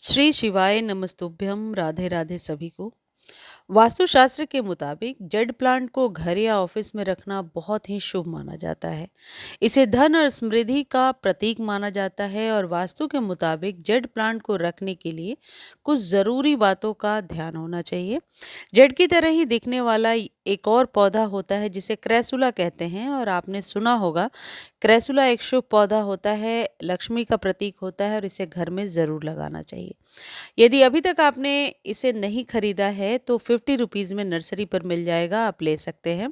श्री शिवाय नमस्तुभ्यम। राधे राधे सभी को। वास्तुशास्त्र के मुताबिक जेड प्लांट को घर या ऑफिस में रखना बहुत ही शुभ माना जाता है। इसे धन और समृद्धि का प्रतीक माना जाता है और वास्तु के मुताबिक जेड प्लांट को रखने के लिए कुछ ज़रूरी बातों का ध्यान होना चाहिए। जेड की तरह ही दिखने वाला एक और पौधा होता है जिसे क्रैसुला कहते हैं, और आपने सुना होगा क्रैसुला एक शुभ पौधा होता है, लक्ष्मी का प्रतीक होता है और इसे घर में ज़रूर लगाना चाहिए। यदि अभी तक आपने इसे नहीं खरीदा है तो 50 रुपीज़ में नर्सरी पर मिल जाएगा, आप ले सकते हैं।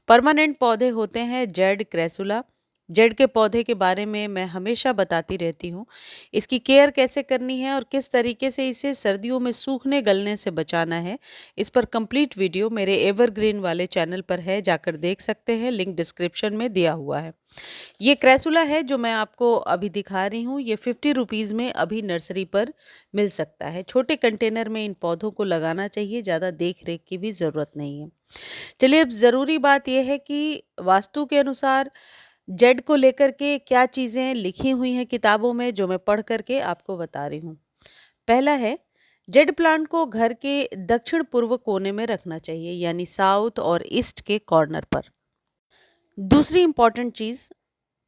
परमानेंट पौधे होते हैं जेड क्रैसुला। जेड के पौधे के बारे में मैं हमेशा बताती रहती हूँ। इसकी केयर कैसे करनी है और किस तरीके से इसे सर्दियों में सूखने गलने से बचाना है, इस पर कंप्लीट वीडियो मेरे एवरग्रीन वाले चैनल पर है, जाकर देख सकते हैं। लिंक डिस्क्रिप्शन में दिया हुआ है। ये क्रैसुला है जो मैं आपको अभी दिखा रही हूँ, ये 50 रुपीज़ में अभी नर्सरी पर मिल सकता है। छोटे कंटेनर में इन पौधों को लगाना चाहिए, ज़्यादा देख रेख की भी ज़रूरत नहीं है। चलिए, अब ज़रूरी बात यह है कि वास्तु के अनुसार जेड को लेकर के क्या चीज़ें लिखी हुई हैं किताबों में, जो मैं पढ़ करके आपको बता रही हूँ। पहला है, जेड प्लांट को घर के दक्षिण पूर्व कोने में रखना चाहिए, यानी साउथ और ईस्ट के कॉर्नर पर। दूसरी इंपॉर्टेंट चीज़,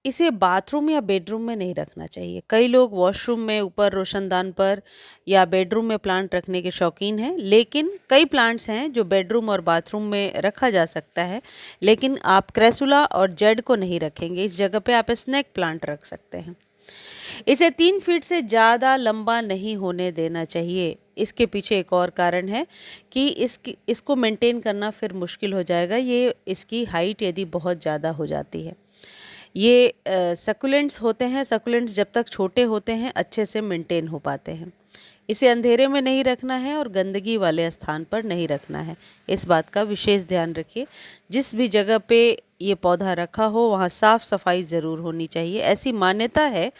इसे बाथरूम या बेडरूम में नहीं रखना चाहिए। कई लोग वॉशरूम में, ऊपर रोशनदान पर या बेडरूम में प्लांट रखने के शौकीन हैं, लेकिन कई प्लांट्स हैं जो बेडरूम और बाथरूम में रखा जा सकता है। लेकिन आप क्रैसुला और जेड को नहीं रखेंगे, इस जगह पे आप स्नेक प्लांट रख सकते हैं। इसे 3 फीट से ज़्यादा लंबा नहीं होने देना चाहिए। इसके पीछे एक और कारण है कि इसको मेंटेन करना फिर मुश्किल हो जाएगा, ये इसकी हाइट यदि बहुत ज़्यादा हो जाती है। ये सकुलेंट्स होते हैं, सकुलेंट्स जब तक छोटे होते हैं अच्छे से मेंटेन हो पाते हैं। इसे अंधेरे में नहीं रखना है और गंदगी वाले स्थान पर नहीं रखना है, इस बात का विशेष ध्यान रखिए। जिस भी जगह पे ये पौधा रखा हो वहाँ साफ सफाई ज़रूर होनी चाहिए। ऐसी मान्यता है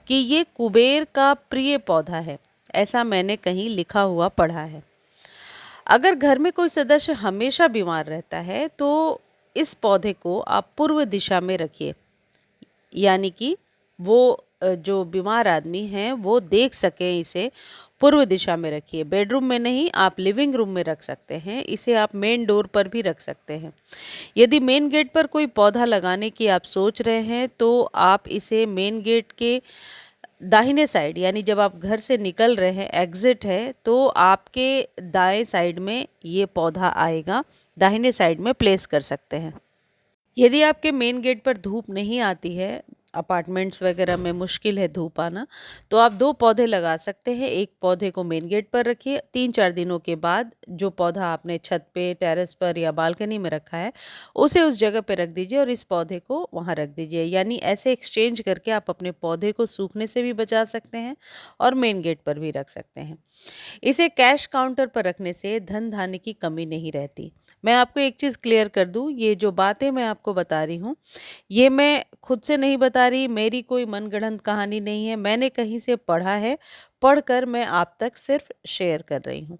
कि ये कुबेर का प्रिय पौधा है, ऐसा मैंने कहीं लिखा हुआ पढ़ा है। अगर घर में कोई सदस्य हमेशा बीमार रहता है तो इस पौधे को आप पूर्व दिशा में रखिए, यानी कि वो जो बीमार आदमी हैं वो देख सकें। इसे पूर्व दिशा में रखिए, बेडरूम में नहीं, आप लिविंग रूम में रख सकते हैं। इसे आप मेन डोर पर भी रख सकते हैं। यदि मेन गेट पर कोई पौधा लगाने की आप सोच रहे हैं तो आप इसे मेन गेट के दाहिने साइड, यानी जब आप घर से निकल रहे हैं, एग्जिट है, तो आपके दाएं साइड में ये पौधा आएगा, दाहिने साइड में प्लेस कर सकते हैं। यदि आपके मेन गेट पर धूप नहीं आती है, अपार्टमेंट्स वगैरह में मुश्किल है धूप आना, तो आप 2 पौधे लगा सकते हैं। एक पौधे को मेन गेट पर रखिए, 3-4 दिनों के बाद जो पौधा आपने छत पे, टेरेस पर या बालकनी में रखा है उसे उस जगह पे रख दीजिए और इस पौधे को वहाँ रख दीजिए। यानी ऐसे एक्सचेंज करके आप अपने पौधे को सूखने से भी बचा सकते हैं और मेन गेट पर भी रख सकते हैं। इसे कैश काउंटर पर रखने से धन धान्य की कमी नहीं रहती। मैं आपको एक चीज़ क्लियर कर दूं, ये जो बातें मैं आपको बता रही हूँ ये मैं खुद से नहीं बता रही, मेरी कोई मनगढ़ंत कहानी नहीं है, मैंने कहीं से पढ़ा है, पढ़कर मैं आप तक सिर्फ शेयर कर रही हूँ।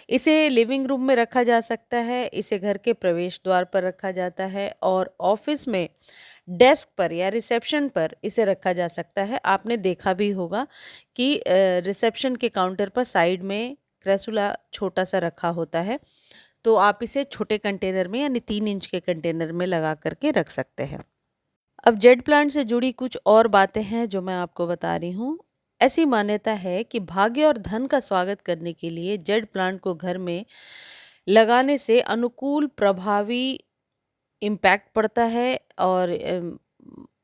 इसे लिविंग रूम में रखा जा सकता है, इसे घर के प्रवेश द्वार पर रखा जाता है और ऑफिस में डेस्क पर या रिसेप्शन पर इसे रखा जा सकता है। आपने देखा भी होगा कि रिसेप्शन के काउंटर पर साइड में क्रैसुला छोटा सा रखा होता है, तो आप इसे छोटे कंटेनर में यानी 3 इंच के कंटेनर में लगा करके रख सकते हैं। अब जेड प्लांट से जुड़ी कुछ और बातें हैं जो मैं आपको बता रही हूँ। ऐसी मान्यता है कि भाग्य और धन का स्वागत करने के लिए जेड प्लांट को घर में लगाने से अनुकूल प्रभावी इम्पैक्ट पड़ता है और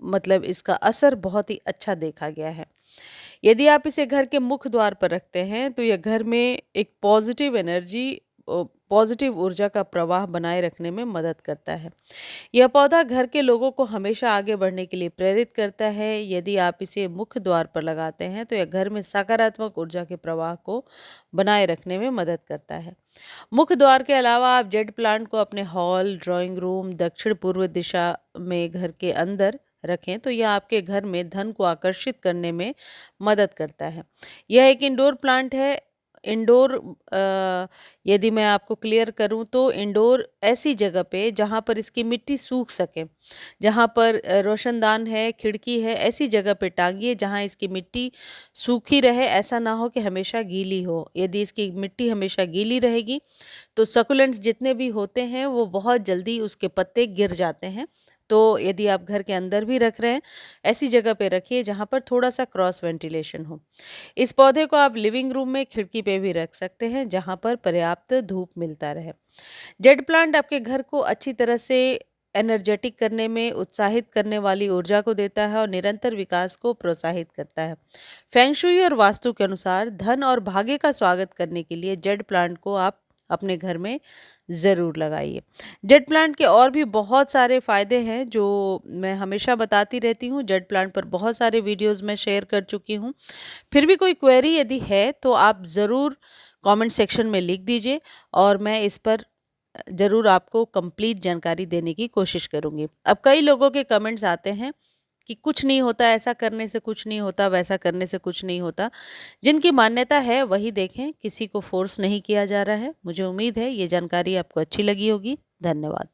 मतलब इसका असर बहुत ही अच्छा देखा गया है। यदि आप इसे घर के मुख्य द्वार पर रखते हैं तो यह घर में एक पॉजिटिव एनर्जी, पॉजिटिव ऊर्जा का प्रवाह बनाए रखने में मदद करता है। यह पौधा घर के लोगों को हमेशा आगे बढ़ने के लिए प्रेरित करता है। यदि आप इसे मुख्य द्वार पर लगाते हैं तो यह घर में सकारात्मक ऊर्जा के प्रवाह को बनाए रखने में मदद करता है। मुख्य द्वार के अलावा आप जेड प्लांट को अपने हॉल, ड्राइंग रूम, दक्षिण पूर्व दिशा में घर के अंदर रखें तो यह आपके घर में धन को आकर्षित करने में मदद करता है। यह एक इंडोर प्लांट है, इंडोर यदि मैं आपको क्लियर करूं तो इंडोर ऐसी जगह पे जहां पर इसकी मिट्टी सूख सके, जहां पर रोशनदान है, खिड़की है, ऐसी जगह पे टांगिए जहां इसकी मिट्टी सूखी रहे। ऐसा ना हो कि हमेशा गीली हो। यदि इसकी मिट्टी हमेशा गीली रहेगी तो सकुलेंट्स जितने भी होते हैं वो बहुत जल्दी उसके पत्ते गिर जाते हैं। तो यदि आप घर के अंदर भी रख रहे हैं, ऐसी जगह पे रखिए जहाँ पर थोड़ा सा क्रॉस वेंटिलेशन हो। इस पौधे को आप लिविंग रूम में खिड़की पे भी रख सकते हैं जहाँ पर पर्याप्त धूप मिलता रहे। जेड प्लांट आपके घर को अच्छी तरह से एनर्जेटिक करने में उत्साहित करने वाली ऊर्जा को देता है और निरंतर विकास को प्रोत्साहित करता है। फेंग शुई और वास्तु के अनुसार धन और भाग्य का स्वागत करने के लिए जेड प्लांट को आप अपने घर में ज़रूर लगाइए। जेड प्लांट के और भी बहुत सारे फ़ायदे हैं जो मैं हमेशा बताती रहती हूँ। जेड प्लांट पर बहुत सारे वीडियोस मैं शेयर कर चुकी हूँ। फिर भी कोई क्वेरी यदि है तो आप ज़रूर कमेंट सेक्शन में लिख दीजिए और मैं इस पर ज़रूर आपको कंप्लीट जानकारी देने की कोशिश करूँगी। अब कई लोगों के कमेंट्स आते हैं कि कुछ नहीं होता, ऐसा करने से कुछ नहीं होता, वैसा करने से कुछ नहीं होता। जिनकी मान्यता है वही देखें, किसी को फोर्स नहीं किया जा रहा है। मुझे उम्मीद है ये जानकारी आपको अच्छी लगी होगी। धन्यवाद।